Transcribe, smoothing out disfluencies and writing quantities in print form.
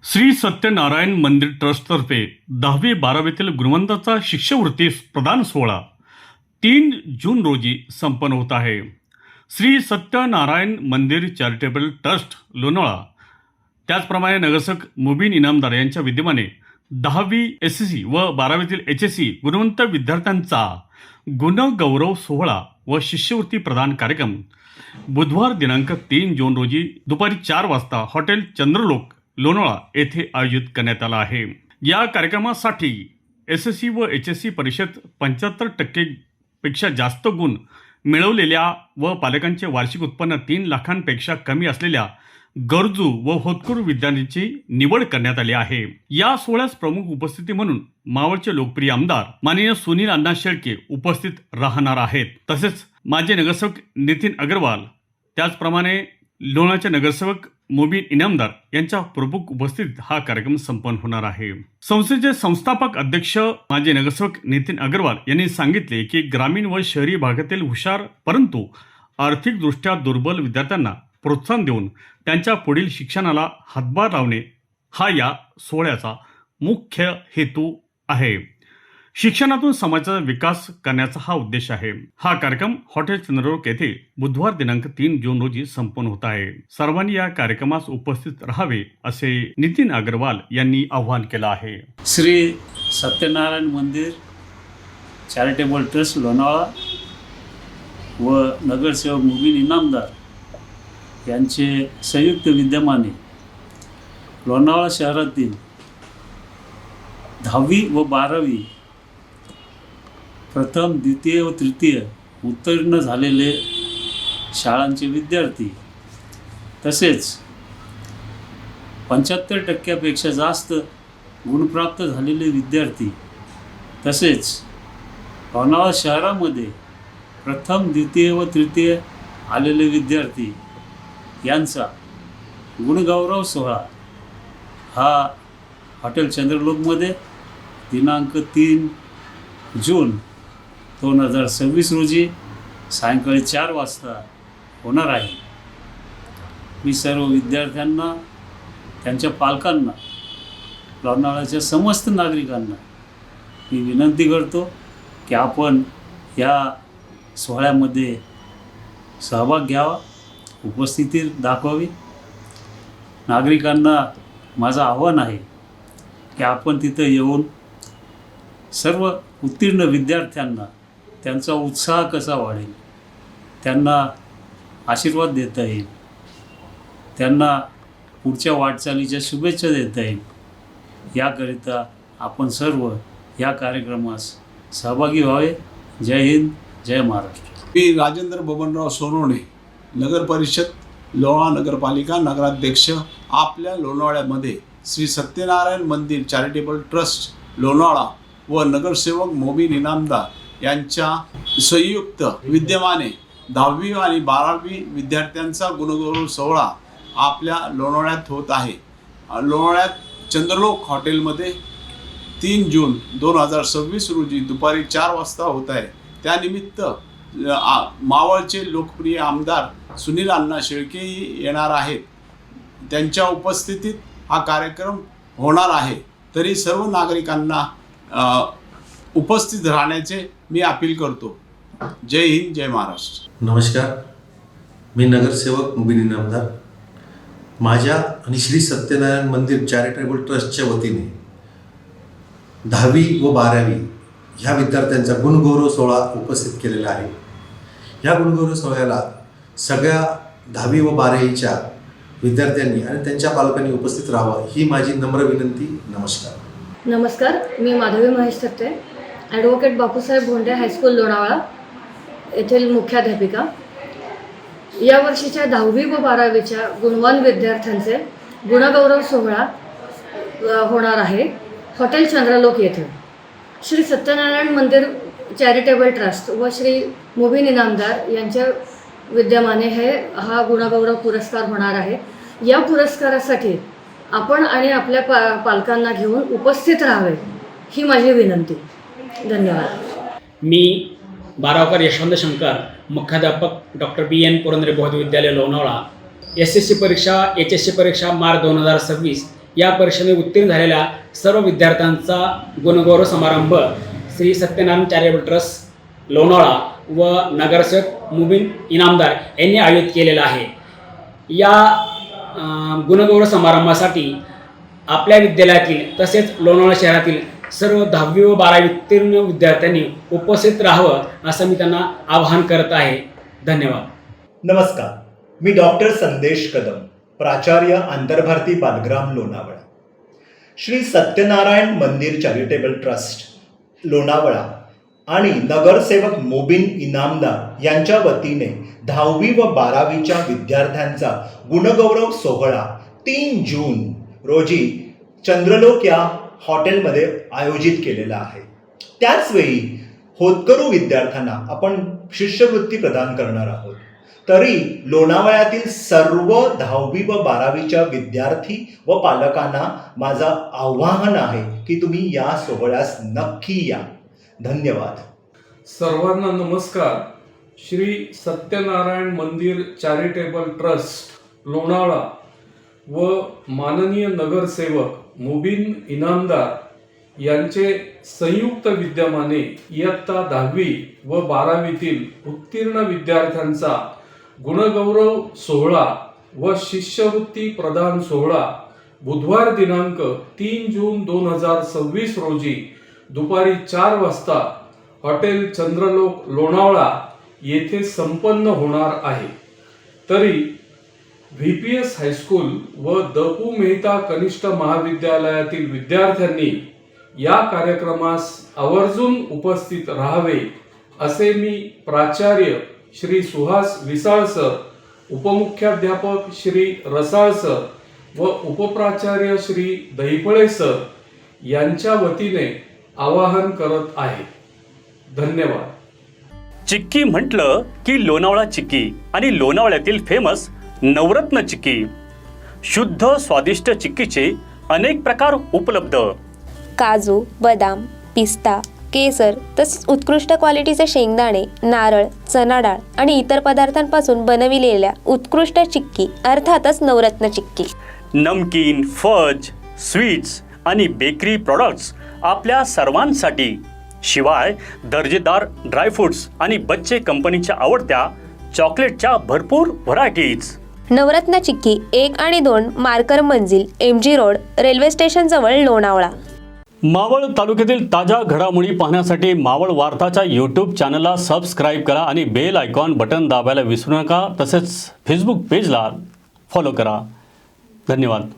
श्री सत्यनारायण मंदिर ट्रस्टतर्फे 10वी-12वीतील गुणवंताचा शिष्यवृत्ती प्रदान सोहळा 3 जून रोजी संपन्न होत आहे. श्री सत्यनारायण मंदिर चॅरिटेबल ट्रस्ट लोणावळा त्याचप्रमाणे नगरसेवक मुबीन इनामदार यांच्या विद्यमाने 10वी SSC व 12वीतील HSC गुणवंत विद्यार्थ्यांचा गुणगौरव सोहळा व शिष्यवृत्ती प्रदान कार्यक्रम बुधवार दिनांक 3 जून रोजी दुपारी 4 वाजता हॉटेल चंद्रलोक लोणावळा येथे आयोजित करण्यात आला आहे. या कार्यक्रमासाठी SSC व HSC परीक्षेत 75% पेक्षा जास्त गुण मिळवलेल्या व पालकांचे वार्षिक उत्पन्न 3 लाखांपेक्षा कमी असलेल्या गरजू व होतकरू विद्यार्थ्यांची निवड करण्यात आली आहे. या सोहळ्यास प्रमुख उपस्थिती म्हणून मावळचे लोकप्रिय आमदार माननीय सुनील अण्णा शेळके उपस्थित राहणार आहेत. तसेच माजी नगरसेवक नितीन अग्रवाल त्याचप्रमाणे लोणावळ्याचे नगरसेवक मुबीन इनामदार यांच्या प्रमुख उपस्थितीत हा कार्यक्रम संपन्न होणार आहे. संस्थेचे संस्थापक अध्यक्ष माजी नगरसेवक नितीन अग्रवाल यांनी सांगितले की ग्रामीण व शहरी भागातील हुशार परंतु आर्थिकदृष्ट्या दुर्बल विद्यार्थ्यांना प्रोत्साहन देऊन त्यांच्या पुढील शिक्षणाला हातभार लावणे हा या सोहळ्याचा मुख्य हेतू आहे. शिक्षणातून समाजाचा विकास करण्याचा हा उद्देश आहे. हा कार्यक्रम हॉटेल चंद्रलोक येथे बुधवार दिनांक 3 जून रोजी संपन्न होत आहे. सर्वांनी या कार्यक्रमास उपस्थित राहावे असे नितीन अग्रवाल यांनी आवाहन केलं आहे. श्री सत्यनारायण मंदिर चॅरिटेबल ट्रस्ट लोणावळा व नगरसेवक मुबीन इनामदार यांचे संयुक्त विद्यमाने लोणावळा शहरातील 10वी व 12वी प्रथम, द्वितीय व तृतीय उत्तीर्ण झालेले शाळांचे विद्यार्थी तसेच 75% जास्त गुणप्राप्त झालेले विद्यार्थी तसेच लोणावळा शहरामध्ये प्रथम, द्वितीय व तृतीय आलेले विद्यार्थी यांचा गुणगौरव सोहळा हा हॉटेल चंद्रलोकमध्ये दिनांक 3 जून 2026 रोजी सायंकाळी 4 वाजता होणार आहे. मी सर्व विद्यार्थ्यांना, त्यांच्या पालकांना, लोणावळ्याच्या समस्त नागरिकांना मी विनंती करतो की आपण या सोहळ्यामध्ये सहभाग घ्यावा, उपस्थिती दाखवावी. नागरिकांना माझं आव्हान आहे की आपण तिथं येऊन सर्व उत्तीर्ण विद्यार्थ्यांना त्यांचा उत्साह कसा वाढेल, त्यांना आशीर्वाद देता येईल, त्यांना पुढच्या वाटचालीच्या शुभेच्छा देता येईल, याकरिता आपण सर्व या कार्यक्रमास सहभागी व्हावे. जय हिंद, जय महाराष्ट्र. मी राजेंद्र बबनराव सोनवणे, नगर परिषद लोणावळा नगरपालिका नगराध्यक्ष. आपल्या लोणावळ्यामध्ये श्री सत्यनारायण मंदिर चॅरिटेबल ट्रस्ट लोणावळा व नगरसेवक मुबीन इनामदार यांच्या संयुक्त विद्यमाने 10वी आणि 12वी विद्यार्थ्यांचा गुणगौरव सोहळा आपल्या लोणावळ्यात होत आहे. लोणावळ्यात चंद्रलोक हॉटेलमध्ये 3 जून 2026 रोजी दुपारी 4 वाजता होत आहे. त्यानिमित्त मावळचे लोकप्रिय आमदार सुनील अण्णा शेळकेही येणार आहेत. त्यांच्या उपस्थितीत हा कार्यक्रम होणार आहे. तरी सर्व नागरिकांना उपस्थित राहण्याचे मी अपील करतो. जय हिंद, जय महाराष्ट्र. नमस्कार, मी नगरसेवक मुबीन इनामदार. माझ्या आणि श्री सत्यनारायण मंदिर चॅरिटेबल ट्रस्टच्या वतीने 10वी व 12वी ह्या विद्यार्थ्यांचा गुणगौरव सोहळा उपस्थित केलेला आहे. ह्या गुणगौरव सोहळ्याला सगळ्या 10वी व 12वीच्या विद्यार्थ्यांनी आणि त्यांच्या पालकांनी उपस्थित राहावं ही माझी नम्र विनंती. नमस्कार, मी माधवी महेश थत्ते, ॲडव्होकेट बापूसाहेब भोंडे हायस्कूल लोणावळा येथील मुख्याध्यापिका. यावर्षीच्या 10वी व 12वीच्या गुणवान विद्यार्थ्यांचे गुणगौरव सोहळा होणार आहे हॉटेल चंद्रलोक येथे. श्री सत्यनारायण मंदिर चॅरिटेबल ट्रस्ट व श्री मुबीन इनामदार यांच्या विद्यमाने हा गुणगौरव पुरस्कार होणार आहे. या पुरस्कारासाठी आपण आणि आपल्या पालकांना घेऊन उपस्थित राहावे ही माझी विनंती. धन्यवाद. मी बारावकर यशवंत शंकर, मुख्याध्यापक डॉक्टर BN पुरंदरे बौद्ध विद्यालय लोणावळा. SSC परीक्षा HSC परीक्षा मार्च 2026 या परीक्षेमध्ये उत्तीर्ण झालेल्या सर्व विद्यार्थ्यांचा गुणगौरव समारंभ श्री सत्यनारायण चॅरिटेबल ट्रस्ट लोणावळा व नगरसेवक मुबीन इनामदार यांनी आयोजित केलेला आहे. या गुणगौरव समारंभासाठी आपल्या विद्यालयातील तसेच लोणावळा शहरातील सर्व 10वी व 12वी उत्तीर्ण विद्यार्थ्यांनी उपस्थित राहावं असं मी त्यांना आवाहन करत आहे. धन्यवाद. नमस्कार, मी डॉक्टर संदेश कदम, प्राचार्य आंतरभारती बालग्राम लोणावळा. श्री सत्यनारायण मंदिर चॅरिटेबल ट्रस्ट लोणावळा आणि नगरसेवक मुबीन इनामदार यांच्या वतीने 10वी व 12वीच्या विद्यार्थ्यांचा गुणगौरव सोहळा 3 जून रोजी चंद्रलोक या हॉटेलमध्ये आयोजित केलेला आहे. त्याचवेळी होतकरू विद्यार्थ्यांना आपण शिष्यवृत्ती प्रदान करणार आहोत. तरी लोणावळ्यातील सर्व 10वी व 12वीच्या विद्यार्थी व पालकांना माझं आवाहन आहे की तुम्ही या सोहळ्यास नक्की या. धन्यवाद. सर्वांना नमस्कार. श्री सत्यनारायण मंदिर चॅरिटेबल ट्रस्ट लोणावळा व माननीय नगरसेवक मुबीन इनामदार यांचे संयुक्त विद्यमाने इयत्ता 10वी व 12वीतील उत्तीर्ण विद्यार्थ्यांचा गुणगौरव सोहळा व शिष्यवृत्ती प्रदान सोहळा बुधवार दिनांक 3 जून 2026 रोजी दुपारी 4 वाजता हॉटेल चंद्रलोक लोणावळा येथे संपन्न होणार आहे. तरी VPS हायस्कूल व द.पु. मेहता कनिष्ठ महाविद्यालयातील विद्यार्थ्यांनी या कार्यक्रमास आवर्जून उपस्थित राहावे असे मी प्राचार्य श्री सुहास विसाळ सर, उपमुख्याध्यापक श्री रसाळ सर व उपप्राचार्य श्री दहिफळे सर यांच्या वतीने आवाहन करत आहे. धन्यवाद. चिक्की म्हटलं की लोणावळा चिक्की आणि लोणावळ्यातील फेमस नवरत्न चिक्की. शुद्ध स्वादिष्ट चिक्कीचे अनेक प्रकार उपलब्ध. काजू, बदाम, पिस्ता, केसर तसेच उत्कृष्ट क्वालिटीचे शेंगदाणे, नारळ, चणा डाळ आणि इतर पदार्थांपासून बनविलेल्या उत्कृष्ट चिक्की अर्थातच नवरत्न चिक्की. नमकीन, फज, स्वीट्स आणि बेकरी प्रॉडक्ट्स आपल्या सर्वांसाठी. शिवाय दर्जेदार ड्रायफ्रुट्स आणि बच्चे कंपनीच्या आवडत्या चॉकलेटच्या भरपूर व्हरायटीज. नवरत्न चिक्की 1 आणि 2 मार्कर मंजिल, MG रोड, रेल्वे स्टेशन जवळ लोणावळा. मावळ तालुक्यातील ताज्या घडामोडी पाहण्यासाठी मावळ वार्ताच्या यूट्यूब चॅनलला सबस्क्राईब करा आणि बेल आयकॉन बटन दाबायला विसरू नका. तसेच फेसबुक पेजला फॉलो करा. धन्यवाद.